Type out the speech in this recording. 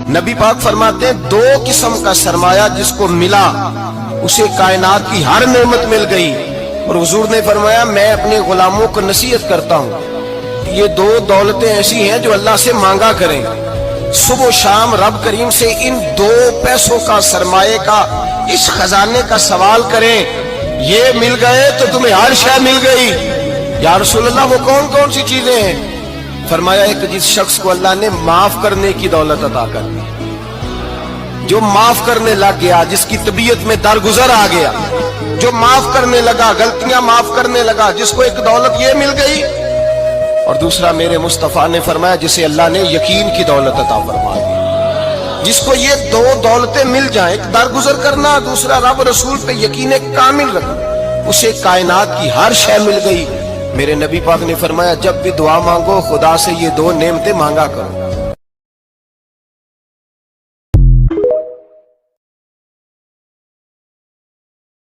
نبی پاک فرماتے ہیں دو قسم کا سرمایہ جس کو ملا اسے کائنات کی ہر نعمت مل گئی. اور حضور نے فرمایا میں اپنے غلاموں کو نصیحت کرتا ہوں یہ دو دولتیں ایسی ہیں جو اللہ سے مانگا کریں. صبح و شام رب کریم سے ان دو پیسوں کا سرمایہ کا اس خزانے کا سوال کریں. یہ مل گئے تو تمہیں ہر شے مل گئی. یا رسول اللہ وہ کون کون سی چیزیں ہیں؟ فرمایا ایک جس شخص کو اللہ نے معاف کرنے کی دولت عطا کر دی, جو معاف کرنے لگ گیا, جس کی طبیعت میں درگزر آ گیا, جو معاف کرنے لگا, غلطیاں معاف کرنے لگا, جس کو ایک دولت یہ مل گئی. اور دوسرا میرے مصطفیٰ نے فرمایا جسے اللہ نے یقین کی دولت عطا فرما دی. جس کو یہ دو دولتیں مل جائیں, ایک درگزر کرنا, دوسرا رب رسول پہ یقین کامل رکھنا, اسے کائنات کی ہر شے مل گئی. میرے نبی پاک نے فرمایا جب بھی دعا مانگو خدا سے یہ دو نعمتیں مانگا کرو.